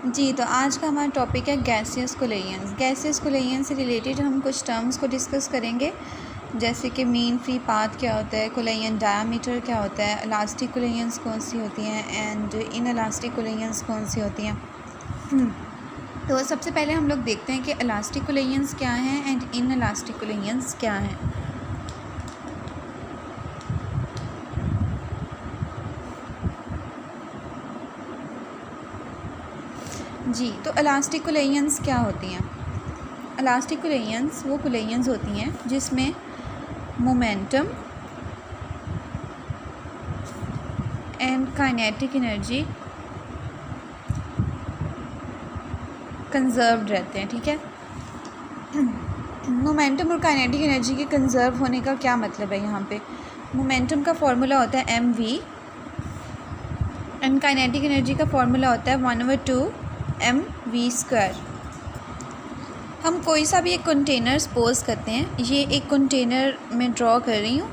जी, तो आज का हमारा टॉपिक है गैसियस कोलेयंस। गैसियस कोलेयंस से रिलेटेड हम कुछ टर्म्स को डिस्कस करेंगे, जैसे कि मीन फ्री पाथ क्या होता है, कोलेयन डायामीटर क्या होता है, इलास्टिक कोलेयंस कौन सी होती हैं एंड इन इलास्टिक कोलेयंस कौन सी होती हैं। तो सबसे पहले हम लोग देखते हैं कि इलास्टिक कोलेयंस क्या हैं एंड इन इलास्टिक कोलेयंस क्या हैं। जी, तो इलास्टिक कोलेयंस क्या होती हैं। इलास्टिक कोलेयंस वो कोलेयंस होती हैं जिसमें momentum and kinetic energy conserved रहते हैं। ठीक है, मोमेंटम और काइनेटिक एनर्जी के कंजर्व होने का क्या मतलब है। यहाँ पे मोमेंटम का फॉर्मूला होता है mv एंड काइनेटिक एनर्जी का फॉर्मूला होता है 1/2 mv²। हम कोई सा भी एक कंटेनर सपोज करते हैं, ये एक कंटेनर मैं ड्रॉ कर रही हूँ।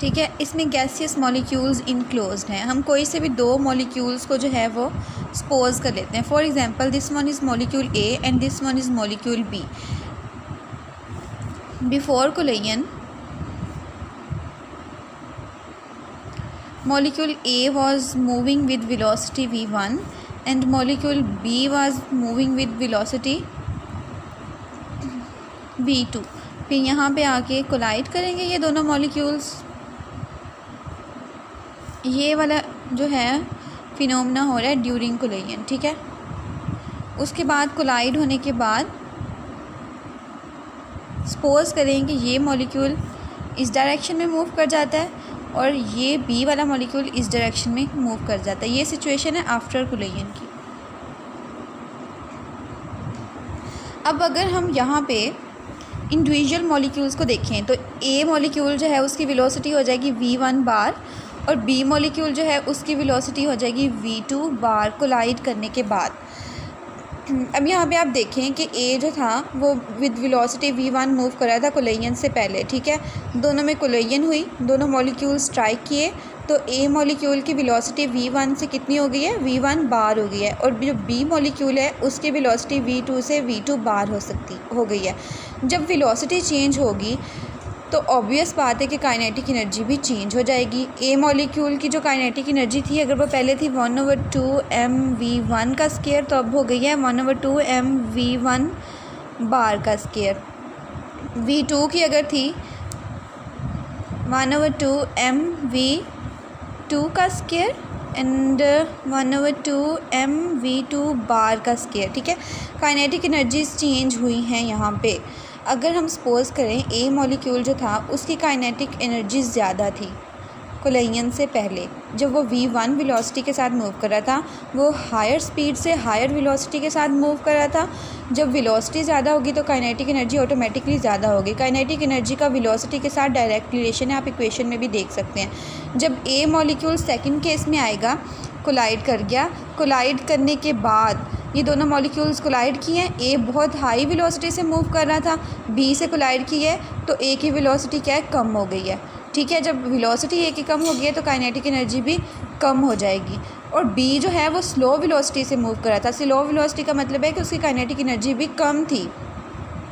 ठीक है, इसमें गैसियस मॉलिक्यूल्स इनक्लोज्ड हैं। हम कोई से भी दो मॉलिक्यूल्स को जो है वो सपोज कर लेते हैं। For example this one is molecule A and this one is molecule B. Before collision molecule A was moving with velocity v1 and molecule B was moving with velocity v2। फिर यहाँ पे आके collide करेंगे ये दोनों molecules. ये वाला जो है फिनोमेना हो रहा है ड्यूरिंग कोलेयन। ठीक है, उसके बाद कोलाइड होने के बाद सपोज करें कि ये मॉलिक्यूल इस डायरेक्शन में मूव कर जाता है और ये बी वाला मॉलिक्यूल इस डायरेक्शन में मूव कर जाता है। ये सिचुएशन है आफ्टर कोलेयन की। अब अगर हम यहाँ पे इंडिविजुअल मॉलिक्यूल्स को देखें तो ए मॉलिक्यूल जो है उसकी वेलोसिटी हो जाएगी v1 बार और बी मॉलिक्यूल जो है उसकी वेलोसिटी हो जाएगी v2 बार कोलाइड करने के बाद। अब यहाँ पे आप देखें कि ए जो था वो विद वेलोसिटी v1 मूव कर रहा था कोलेयन से पहले। ठीक है, दोनों में कोलेयन हुई, दोनों मॉलिक्यूल स्ट्राइक किए तो ए मॉलिक्यूल की वेलोसिटी v1 से कितनी हो गई है, v1 बार हो गई है। और जो बी मॉलिक्यूल है उसकी वेलोसिटी v2 से v2 बार हो गई है। जब वेलोसिटी चेंज होगी तो ऑब्वियस बात है कि काइनेटिक एनर्जी भी चेंज हो जाएगी। ए मॉलिक्यूल की जो काइनेटिक एनर्जी थी अगर वो पहले थी 1/2 mv1 का स्केयर, तो अब हो गई है 1/2 mv1 बार का स्केयर। v2 की अगर थी 1/2 mv2 का स्केयर एंड 1/2 mv2 बार का स्केयर। ठीक है, काइनेटिक एनर्जीज चेंज हुई हैं यहाँ पे। अगर हम सपोज करें ए मॉलिक्यूल जो था उसकी काइनेटिक एनर्जी ज़्यादा थी कोलेयन से पहले, जब वो v1 वेलोसिटी के साथ मूव कर रहा था, वो हायर स्पीड से हायर वेलोसिटी के साथ मूव कर रहा था। जब वेलोसिटी ज़्यादा होगी तो काइनेटिक एनर्जी ऑटोमेटिकली ज़्यादा होगी। काइनेटिक एनर्जी का वेलोसिटी के साथ डायरेक्ट रिलेशन है, आप इक्वेशन में भी देख सकते हैं। जब ए मॉलिक्यूल सेकंड केस में आएगा, कोलाइड कर गया, कोलाइड करने के बाद ये दोनों मॉलिक्यूल्स कोलाइड किए हैं। ए बहुत हाई वेलोसिटी से मूव कर रहा था, बी से कोलाइड की है तो ए की वेलोसिटी क्या है, कम हो गई है। ठीक है, जब वेलोसिटी ए की कम हो गई है तो काइनेटिक एनर्जी भी कम हो जाएगी। और बी जो है वो स्लो वेलोसिटी से मूव कर रहा था। स्लो वेलोसिटी का मतलब है कि उसकी काइनेटिक एनर्जी भी कम थी।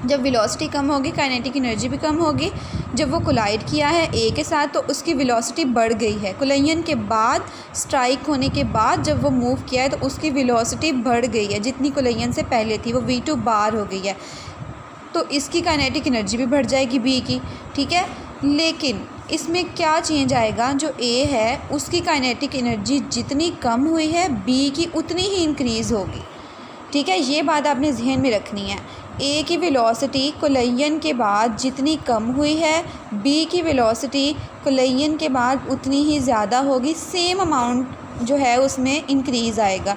जब वेलोसिटी कम होगी काइनेटिक एनर्जी भी कम होगी। जब वो कोलाइड किया है ए के साथ तो उसकी वेलोसिटी बढ़ गई है। कोलेयन के बाद स्ट्राइक होने के बाद जब वो मूव किया है तो उसकी वेलोसिटी बढ़ गई है, जितनी कोलेयन से पहले थी वो v2 बार हो गई है, तो इसकी काइनेटिक एनर्जी भी बढ़ जाएगी बी की। ठीक है, लेकिन इसमें क्या चेंज आएगा, जो ए है उसकी काइनेटिक एनर्जी जितनी कम हुई है बी की उतनी ही इंक्रीज़ होगी। ठीक है, ये बात आपने जहन में रखनी है। ए की वेलोसिटी कोलेयन के बाद जितनी कम हुई है, बी की वेलोसिटी कोलेयन के बाद उतनी ही ज़्यादा होगी। सेम अमाउंट जो है उसमें इंक्रीज़ आएगा।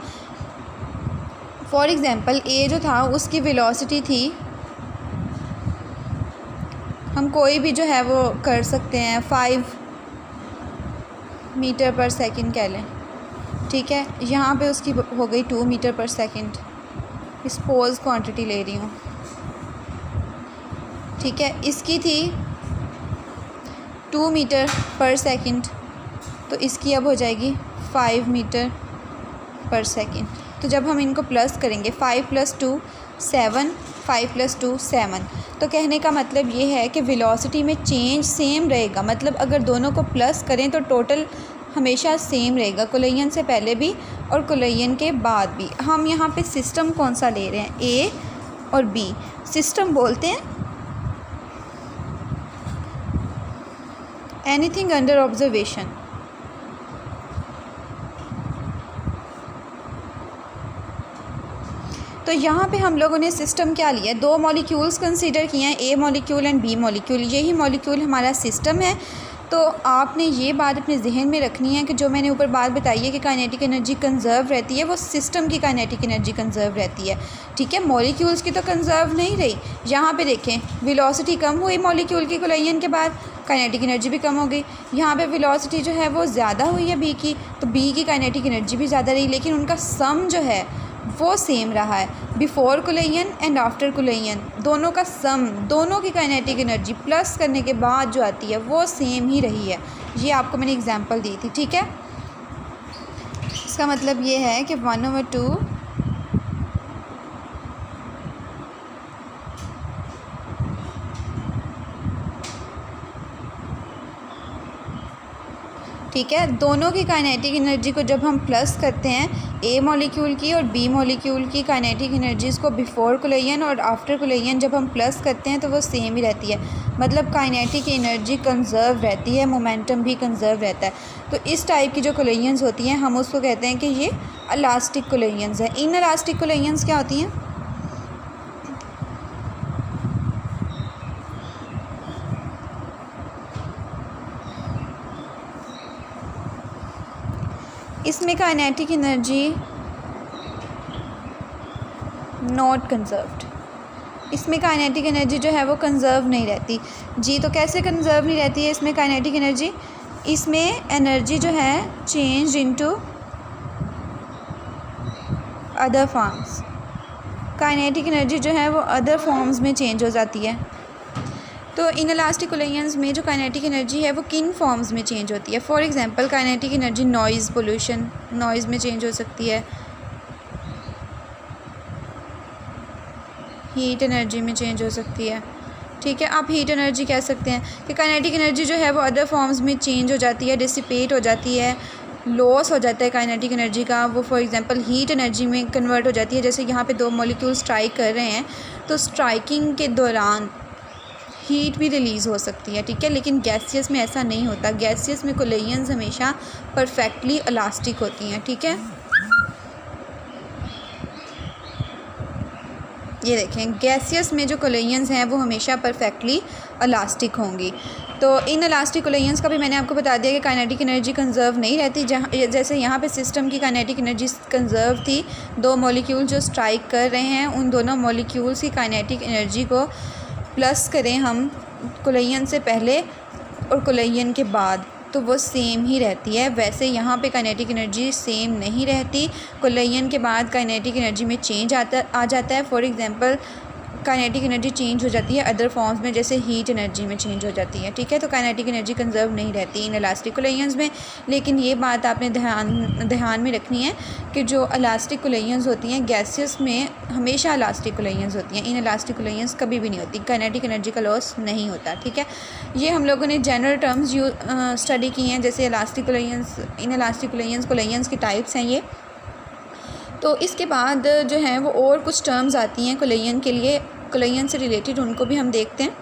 फॉर एग्ज़ाम्पल ए जो था उसकी वेलोसिटी थी, हम कोई भी जो है वो कर सकते हैं 5 मीटर पर सेकंड कह लें। ठीक है, यहाँ पे उसकी हो गई 2 मीटर पर सेकंड। सपोज क्वांटिटी ले रही हूँ। ठीक है, इसकी थी 2 मीटर पर सेकंड, तो इसकी अब हो जाएगी 5 मीटर पर सेकेंड। तो जब हम इनको प्लस करेंगे 5 + 2 7, 5 + 2 7, तो कहने का मतलब ये है कि वेलोसिटी में चेंज सेम रहेगा। मतलब अगर दोनों को प्लस करें तो टोटल हमेशा सेम रहेगा, कुलैयन से पहले भी और कुलैयन के बाद भी। हम यहाँ पे सिस्टम कौन सा ले रहे हैं, ए और बी। सिस्टम बोलते हैं एनीथिंग अंडर ऑब्जर्वेशन। तो यहाँ पे हम लोगों ने सिस्टम क्या लिया है, 2 मॉलिक्यूल्स कंसीडर किए हैं, ए मॉलिक्यूल एंड बी मॉलिक्यूल। यही मॉलिक्यूल हमारा सिस्टम है। तो आपने ये बात अपने जहन में रखनी है कि जो मैंने ऊपर बात बताई है कि काइनेटिक एनर्जी कंजर्व रहती है, वो सिस्टम की काइनेटिक एनर्जी कंजर्व रहती है। ठीक है, मॉलिक्यूल्स की तो कंजर्व नहीं रही। यहाँ पे देखें वेलोसिटी कम हुई मॉलिक्यूल की कुलैयन के बाद, काइनेटिक एनर्जी भी कम हो गई। यहाँ पे वेलोसिटी जो है वो ज़्यादा हुई है बी की, तो बी की काइनेटिक एनर्जी भी ज़्यादा रही, लेकिन उनका सम जो है वो सेम रहा है। बिफोर कुलैयन एंड आफ्टर कुलैयन दोनों का सम, दोनों की काइनेटिक एनर्जी प्लस करने के बाद जो आती है वो सेम ही रही है। ये आपको मैंने एग्जांपल दी थी। ठीक है, इसका मतलब ये है कि 1/2 ठीक है, दोनों की काइनेटिक एनर्जी को जब हम प्लस करते हैं, ए मॉलिक्यूल की और बी मॉलिक्यूल की काइनेटिक एनर्जीज़ को बिफोर कुलैयन और आफ्टर कुलैयन जब हम प्लस करते हैं तो वो सेम ही रहती है। मतलब काइनेटिक एनर्जी कंजर्व रहती है, मोमेंटम भी कंजर्व रहता है। तो इस टाइप की जो कुलैयंस होती हैं हम उसको कहते हैं कि ये इलास्टिक कुलैयंस हैं। इन इलास्टिक कुलैयंस क्या होती हैं, इसमें काइनेटिक एनर्जी नॉट कंजर्व्ड, इसमें काइनेटिक एनर्जी जो है वो कंजर्व नहीं रहती। जी, तो कैसे कंजर्व नहीं रहती है इसमें काइनेटिक एनर्जी, इसमें एनर्जी जो है change into other forms, kinetic energy जो है वो अदर फॉर्म्स में चेंज हो जाती है। तो इन इलास्टिक कुलैयंस में जो काइनेटिक एनर्जी है वो किन फॉर्म्स में चेंज होती है। For example kinetic energy noise pollution, noise में चेंज हो सकती है, हीट एनर्जी में चेंज हो सकती है। ठीक है, आप हीट एनर्जी कह सकते हैं कि काइनेटिक एनर्जी जो है वो अदर फॉर्म्स में चेंज हो जाती है, डिसिपेट हो जाती है, लॉस हो जाता है काइनेटिक एनर्जी का। वो फॉर एग्जांपल हीट एनर्जी में कन्वर्ट हो जाती है। जैसे यहाँ पे 2 मॉलिक्यूल स्ट्राइक कर रहे हैं तो स्ट्राइकिंग के दौरान हीट भी रिलीज़ हो सकती है। ठीक है, लेकिन गैसियस में ऐसा नहीं होता। गैसियस में कुलैयंस हमेशा परफेक्टली इलास्टिक होती हैं। ठीक है, ये देखें गैसियस में जो कुलैयंस हैं वो हमेशा परफेक्टली इलास्टिक होंगी। तो इन इलास्टिक कुलैयंस का भी मैंने आपको बता दिया कि काइनेटिक एनर्जी कंजर्व नहीं रहती। जहाँ जैसे यहाँ पे सिस्टम की काइनेटिक एनर्जी कंजर्व थी, 2 मॉलिक्यूल जो स्ट्राइक कर रहे हैं उन दोनों मॉलिक्यूल्स की काइनेटिक एनर्जी को प्लस करें हम कुलैयन से पहले और कुलैयन के बाद तो वो सेम ही रहती है। वैसे यहाँ पे काइनेटिक एनर्जी सेम नहीं रहती, कुलैयन के बाद काइनेटिक एनर्जी में चेंज आ जाता है। For example kinetic energy change हो जाती है अदर फॉर्म्स में, जैसे हीट एनर्जी में चेंज हो जाती है। ठीक है, तो काइनेटिक एनर्जी कंजर्व नहीं रहती इन इलास्टिक कुलैयंस में। लेकिन ये बात आपने ध्यान में रखनी है कि जो इलास्टिक कुलैयंस होती हैं गैसियस में हमेशा इलास्टिक कुलैयंस होती हैं, इन इलास्टिक कुलैयंस कभी भी नहीं होती, काइनेटिक एनर्जी का लॉस नहीं होता। ठीक है, ये हम लोगों ने जनरल टर्म्स स्टडी की हैं, जैसे इलास्टिक कुलैयंस, इन इलास्टिक कुलैयंस की टाइप्स हैं ये। तो इसके बाद जो है वो और कुछ टर्म्स आती हैं कुलैयन के लिए, कुलैयन से रिलेटेड, उनको भी हम देखते हैं।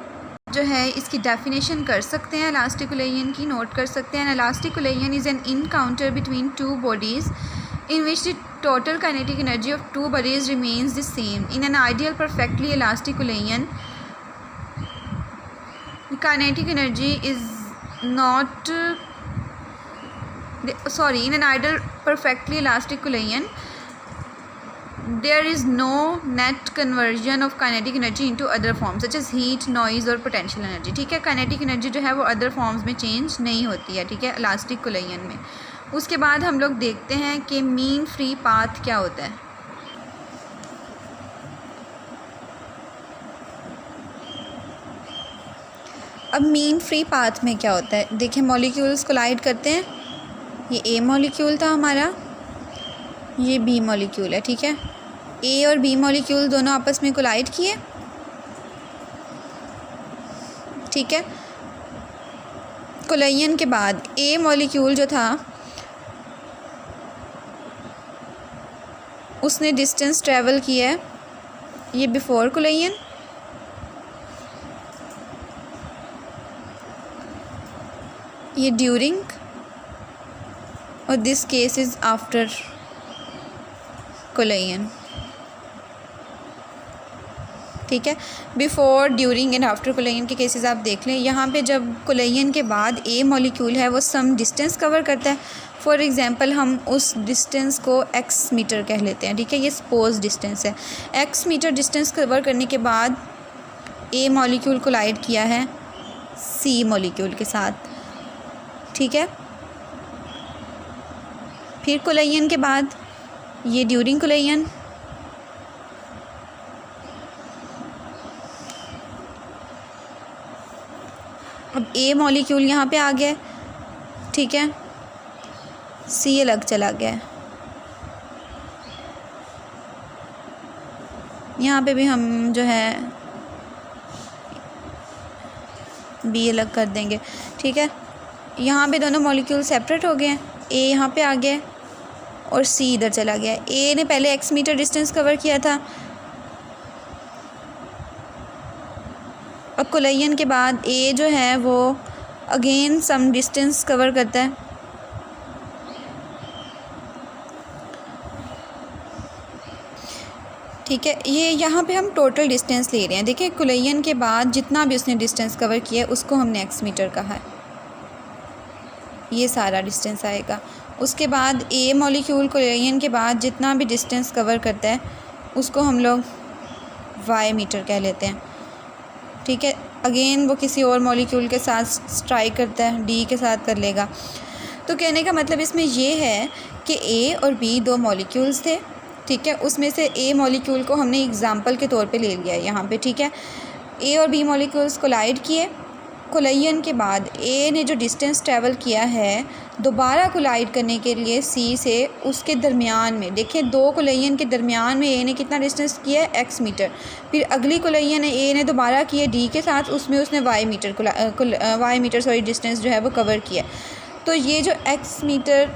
जो है इसकी डेफिनेशन कर सकते हैं इलास्टिक कुलैयन की, नोट कर सकते हैं। Elastic collision is an encounter between 2 bodies in which the total kinetic energy of 2 bodies remains the same. In an ideal perfectly elastic kulein, the kinetic energy is not in an ideal perfectly elastic kulein there is no net conversion of kinetic energy into other forms such as heat, noise और potential energy. ठीक है, kinetic energy जो है वो other forms में change नहीं होती है। ठीक है, elastic कुलैयन में। उसके बाद हम लोग देखते हैं कि मीन फ्री पाथ क्या होता है। अब मीन फ्री पाथ में क्या होता है, देखिए मॉलिक्यूल्स कोलाइड करते हैं। ये ए मॉलिक्यूल था हमारा, ये बी मॉलिक्यूल है, ठीक है। ए और बी मॉलिक्यूल दोनों आपस में कोलाइड किए, ठीक है। कोलाइजन के बाद ए मॉलिक्यूल जो था उसने डिस्टेंस ट्रैवल किया है, ये बिफोर कोलाइजन, ये ड्यूरिंग, और this case is after collision, ठीक है। Before, during and after collision के केसेस आप देख लें। यहाँ पे जब कोलाइजन के बाद ए मॉलिक्यूल है वो सम डिस्टेंस कवर करता है। फॉर एग्जांपल हम उस डिस्टेंस को एक्स मीटर कह लेते हैं, ठीक है। ये सपोज डिस्टेंस है। एक्स मीटर डिस्टेंस कवर करने के बाद ए मॉलिक्यूल कोलाइड किया है सी मॉलिक्यूल के साथ, ठीक है। फिर कोलाइजन के बाद ये ड्यूरिंग कोलाइजन, अब ए मॉलिक्यूल यहाँ पे आ गया, ठीक है, सी अलग चला गया। यहाँ पे भी हम जो है बी अलग कर देंगे, ठीक है। यहाँ पे दोनों मॉलिक्यूल सेपरेट हो गए हैं, ए यहाँ पे आ गया और सी इधर चला गया। ए ने पहले एक्स मीटर डिस्टेंस कवर किया था, अब कोलाइजन के बाद ए जो है वो अगेन सम डिस्टेंस कवर करता है, ठीक है। ये यहाँ पे हम टोटल डिस्टेंस ले रहे हैं। देखिए कोलाइजन के बाद जितना भी उसने डिस्टेंस कवर किया है उसको हमने एक्स मीटर कहा है, ये सारा डिस्टेंस आएगा। उसके बाद ए मॉलिक्यूल कोलाइजन के बाद जितना भी डिस्टेंस कवर करता है उसको हम लोग वाई मीटर कह लेते हैं, ठीक है। अगेन वो किसी और मॉलिक्यूल के साथ स्ट्राइक करता है, डी के साथ कर लेगा। तो कहने का मतलब इसमें ये है कि ए और बी दो मॉलिक्यूल्स थे, ठीक है। उसमें से ए मॉलिक्यूल को हमने एग्जांपल के तौर पे ले लिया है यहाँ पे, ठीक है। ए और बी मॉलिक्यूल्स कोलाइड किए, कोलाइजन के बाद ए ने जो डिस्टेंस ट्रैवल किया है दोबारा कोलाइड करने के लिए सी से, उसके दरमियान में देखें दो कोलाइजन के दरमियान में ए ने कितना डिस्टेंस किया है एक्स मीटर। फिर अगली कोलाइजन ए ने दोबारा किया डी के साथ, उसमें उसने वाई मीटर डिस्टेंस जो है वो कवर किया। तो ये जो एक्स मीटर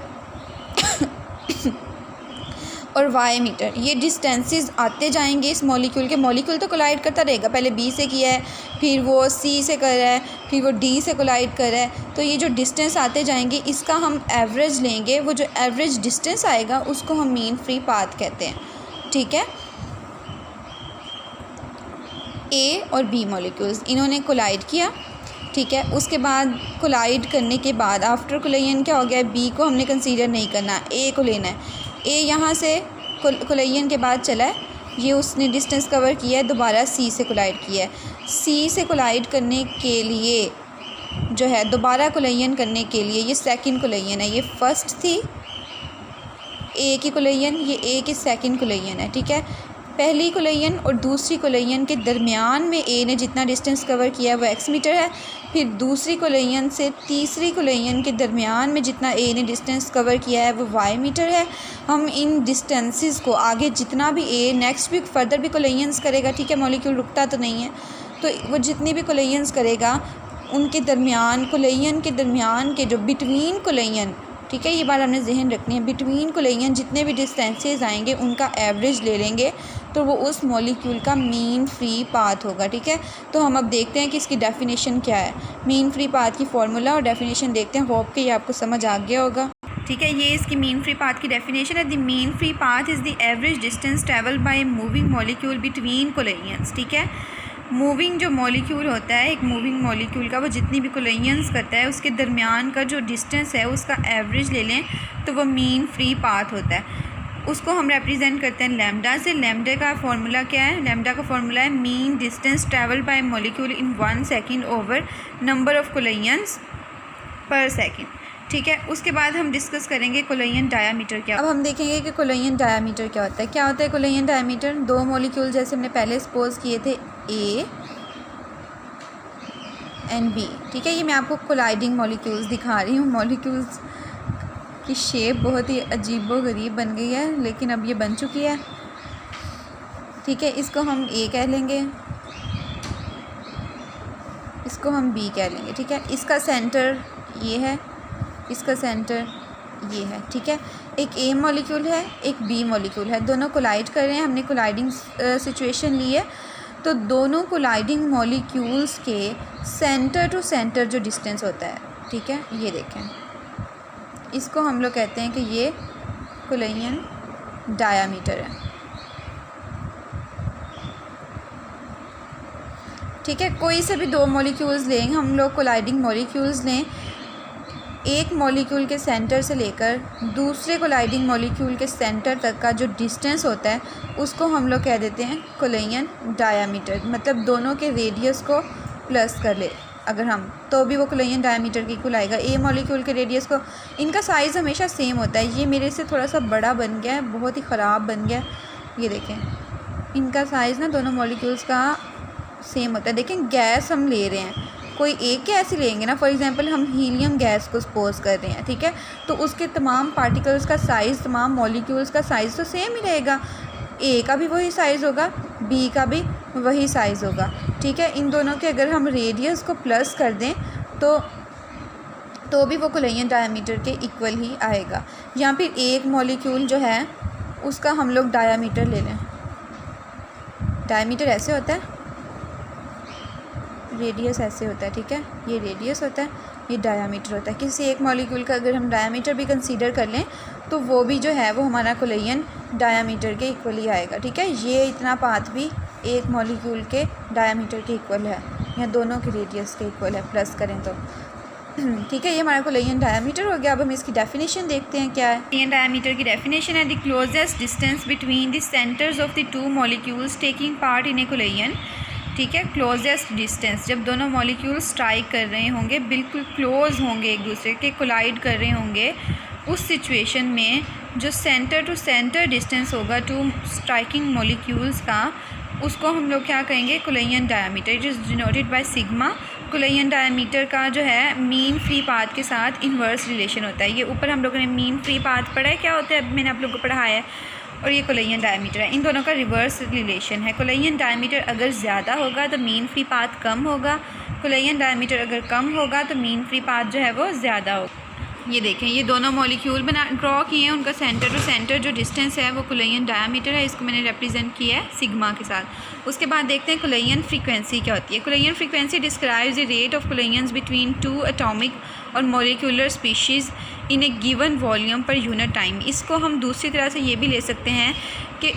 और वाई मीटर ये डिस्टेंसेस आते जाएंगे इस मॉलिक्यूल तो कोलाइड करता रहेगा। पहले बी से किया है, फिर वो सी से कर रहा है, फिर वो डी से कोलाइड कर रहा है। तो ये जो डिस्टेंस आते जाएंगे इसका हम एवरेज लेंगे, वो जो एवरेज डिस्टेंस आएगा उसको हम मीन फ्री पाथ कहते हैं, ठीक है। ए और बी मॉलिक्यूल्स इन्होंने कोलाइड किया, ठीक है। उसके बाद कोलाइड करने के बाद आफ्टर कोलाइजन क्या हो गया, बी को हमने कंसीडर नहीं करना, ए को लेना है। ए यहाँ से कोलाइजन के बाद चला है, ये उसने डिस्टेंस कवर किया है, दोबारा सी से कोलाइड किया है। सी से कोलाइड करने के लिए जो है दोबारा कोलाइजन करने के लिए ये सेकंड कोलाइजन है, ये फर्स्ट थी ए की कोलाइजन, ये ए की सेकंड कोलाइजन है, ठीक है। पहली कोलाइजन और दूसरी कोलाइजन के दरमियान में ए ने जितना डिस्टेंस कवर किया है वो एक्स मीटर है। फिर दूसरी कोलाइजन से तीसरी कोलाइजन के दरमियान में जितना ए ने डिस्टेंस कवर किया है वो वाई मीटर है। हम इन डिस्टेंसेस को आगे जितना भी ए नेक्स्ट भी फर्दर भी कोलाइजन्स करेगा, ठीक है, मॉलिक्यूल रुकता तो नहीं है, तो वो जितनी भी कोलाइजन्स करेगा उनके दरमियान कोलाइजन के दरमियान के जो बिटवीन कोलाइजन, ठीक है, ये बात हमने जहन रखनी है, बिटवीन कोलाइजन जितने भी डिस्टेंसेस आएंगे उनका एवरेज ले लेंगे तो वो उस मॉलिक्यूल का मीन फ्री पाथ होगा, ठीक है। तो हम अब देखते हैं कि इसकी डेफिनेशन क्या है। मीन फ्री पाथ की फार्मूला और डेफिनेशन देखते हैं, होप कि ये आपको समझ आ गया होगा, ठीक है। ये इसकी मीन फ्री पाथ की डेफिनेशन है। The mean free path is the average distance travel by moving molecule between collisions, ठीक है। मूविंग जो मॉलिक्यूल होता है, एक मूविंग मॉलिक्यूल का वो जितनी भी कोलाइजन्स करता है उसके दरमियान का जो डिस्टेंस है उसका एवरेज ले लें तो वो मीन फ्री पाथ होता है। उसको हम रिप्रेजेंट करते हैं लैम्डा से। लैम्डा का फार्मूला क्या है, लैम्डा का फार्मूला है mean distance travel by molecule in 1 second over number of collisions per second, ठीक है। उसके बाद हम डिस्कस करेंगे कोलाइजन डायामीटर क्या। अब हम देखेंगे कि कोलाइजन डायामीटर क्या होता है। क्या होता है कोलाइजन डायामीटर, दो मॉलिक्यूल जैसे हमने पहले सपोज किए थे ए एंड बी, ठीक है। ये मैं आपको कोलाइडिंग मॉलिक्यूल्स दिखा रही हूँ, मॉलिक्यूल्स कि शेप बहुत ही अजीबोगरीब बन गई है, लेकिन अब ये बन चुकी है। ठीक है, इसको हम ए कह लेंगे, इसको हम बी कह लेंगे। ठीक है, इसका सेंटर ये है, इसका सेंटर ये है। ठीक है, एक ए मॉलिक्यूल है, एक बी मॉलिक्यूल है, दोनों कोलाइड कर रहे हैं। हमने कोलाइडिंग सिचुएशन ली है, तो दोनों कोलाइडिंग मॉलिक्यूल्स के सेंटर टू सेंटर जो डिस्टेंस होता है, ठीक है, ये देखें, इसको हम लोग कहते हैं कि ये कोलिजन डायामीटर है। ठीक है, कोई से भी दो मॉलिक्यूल्स लें, हम लोग कोलाइडिंग मॉलिक्यूल्स लें, एक मॉलिक्यूल के सेंटर से लेकर दूसरे कोलाइडिंग मॉलिक्यूल के सेंटर तक का जो डिस्टेंस होता है उसको हम लोग कह देते हैं कोलिजन डायामीटर। मतलब दोनों के रेडियस को प्लस कर ले अगर हम, तो भी वो कोलिजन डायामीटर की इक्वल आएगा। ए मॉलिक्यूल के रेडियस को, इनका साइज़ हमेशा सेम होता है। ये मेरे से थोड़ा सा बड़ा बन गया है, बहुत ही ख़राब बन गया। ये देखें, इनका साइज़ ना दोनों मॉलिक्यूल्स का सेम होता है। देखें, गैस हम ले रहे हैं, कोई एक गैस ही लेंगे ना, फॉर एग्जांपल हम हीलियम गैस को सपोज कर रहे हैं, ठीक है, तो उसके तमाम पार्टिकल्स का साइज़, तमाम मॉलिक्यूल्स का साइज़ तो सेम ही रहेगा। ए का भी वही साइज़ होगा, बी का भी वही साइज़ होगा। ठीक है, इन दोनों के अगर हम रेडियस को प्लस कर दें तो भी वो कोलिजन डायामीटर के इक्वल ही आएगा। या फिर एक मॉलिक्यूल जो है उसका हम लोग डायामीटर ले लें। डायामीटर ऐसे होता है, रेडियस ऐसे होता है। ठीक है, ये रेडियस होता है, ये डायामीटर होता है। किसी एक मॉलिक्यूल का अगर हम डायामीटर भी कंसीडर कर लें तो वो भी जो है वो हमारा कोलिजन डायामीटर के इक्वल ही आएगा। ठीक है, ये इतना पाथ भी एक मॉलिक्यूल के डायामीटर के इक्वल है, या दोनों के रेडियस के इक्वल है प्लस करें तो। ठीक है, ये हमारा कोलिजन डायामीटर हो गया। अब हम इसकी डेफिनेशन देखते हैं क्या है। कोलिजन डायामीटर की डेफिनेशन है the closest distance between the centres of the two molecules taking part in A collision. ठीक है, क्लोजेस्ट डिस्टेंस, जब दोनों मॉलिक्यूल स्ट्राइक कर रहे होंगे, बिल्कुल क्लोज होंगे, एक दूसरे के कोलाइड कर रहे होंगे, उस सिचुएशन में जो सेंटर टू सेंटर डिस्टेंस होगा टू स्ट्राइकिंग मॉलिक्यूल्स का, उसको हम लोग क्या कहेंगे, collision diameter. It is denoted by sigma. Collision diameter का जो है मीन फ्री पाथ के साथ इन्वर्स रिलेशन होता है। ये ऊपर हम लोगों ने मीन फ्री पाथ पढ़ा है, क्या होता है मैंने आप लोगों को पढ़ाया है, और ये कोलिजन डायामीटर है। इन दोनों का रिवर्स रिलेशन है। कोलिजन डायामीटर अगर ज़्यादा होगा तो मीन फ्री पाथ कम होगा, कोलिजन डायामीटर अगर कम होगा तो मीन फ्री पाथ जो है वो ज़्यादा होगा। ये देखें, ये दोनों मॉलिक्यूल ड्रॉ किए हैं, उनका सेंटर टू सेंटर जो डिस्टेंस है वो कोलिजन डायामीटर है। इसको मैंने रिप्रेजेंट किया है सिग्मा के साथ। उसके बाद देखते हैं कोलिजन फ्रीक्वेंसी क्या होती है। Collision frequency describes the rate of collisions between two atomic और molecular species in a given volume per unit time. इसको हम दूसरी तरह से ये भी ले सकते हैं कि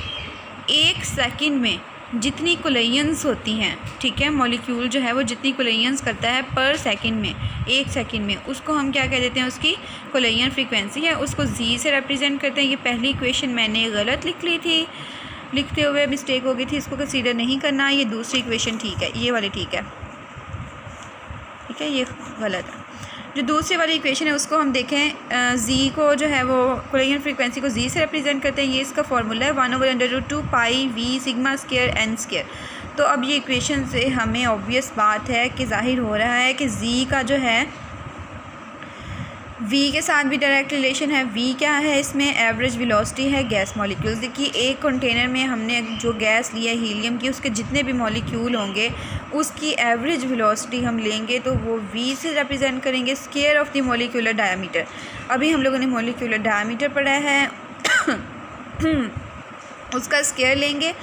एक सेकंड में जितनी कोलिजन्स होती हैं, ठीक है, मॉलिक्यूल जो है वो जितनी कोलिजन्स करता है पर सेकंड में, एक सेकंड में, उसको हम क्या कह देते हैं, उसकी कोलिजन फ्रीक्वेंसी है। उसको जी से रिप्रेजेंट करते हैं। ये पहली इक्वेशन मैंने गलत लिख ली थी, लिखते हुए मिस्टेक हो गई थी, इसको कंसीडर नहीं करना। ये दूसरी इक्वेशन ठीक है, ये वाली ठीक है, ठीक है, ये गलत है। जो दूसरी वाली इक्वेशन है उसको हम देखें, जी को जो है वो कोलिजन फ्रीक्वेंसी को जी से रिप्रेजेंट करते हैं। ये इसका फॉर्मूला है 1/√2 pi v sigma square n square. तो अब ये इक्वेशन से हमें ऑब्वियस बात है कि जाहिर हो रहा है कि जी का जो है वी के साथ भी डायरेक्ट रिलेशन है। वी क्या है, इसमें एवरेज वेलोसिटी है गैस मॉलिक्यूल्स। देखिए, एक कंटेनर में हमने जो गैस लिया हीलियम की, उसके जितने भी मॉलिक्यूल होंगे उसकी एवरेज वेलोसिटी हम लेंगे तो वो वी से रिप्रेजेंट करेंगे, square of the molecular diameter. अभी हम लोगों ने मॉलिक्यूलर डायामीटर पढ़ा है उसका स्क्वायर लेंगे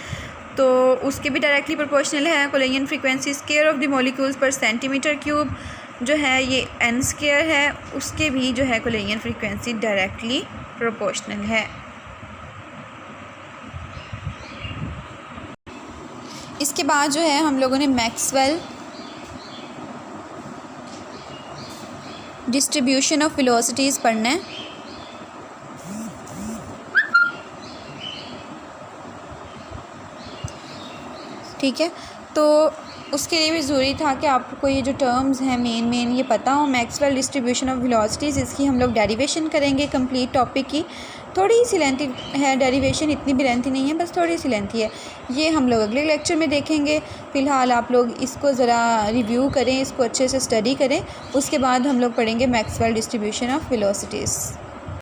तो उसके भी डायरेक्टली प्रोपोर्शनल है collision frequency square of the molecules पर सेंटीमीटर क्यूब जो है ये एन स्क्वायर है, उसके भी जो है कोलिजन फ्रीक्वेंसी डायरेक्टली प्रोपोर्शनल है। इसके बाद जो है हम लोगों ने मैक्सवेल डिस्ट्रीब्यूशन ऑफ वेलोसिटीज़ पढ़ना है। ठीक है, तो उसके लिए भी ज़रूरी था कि आपको ये जो टर्म्स हैं मेन ये पता हो। मैक्सवेल डिस्ट्रीब्यूशन ऑफ वेलोसिटीज़, इसकी हम लोग डेरिवेशन करेंगे कंप्लीट टॉपिक की। थोड़ी सी लेंथी है डेरिवेशन, इतनी भी लेंथी नहीं है, बस थोड़ी सी लेंथी है। ये हम लोग अगले लेक्चर में देखेंगे। फ़िलहाल आप लोग इसको ज़रा रिव्यू करें, इसको अच्छे से स्टडी करें, उसके बाद हम लोग पढ़ेंगे मैक्सवेल डिस्ट्रीब्यूशन ऑफ वेलोसिटीज़।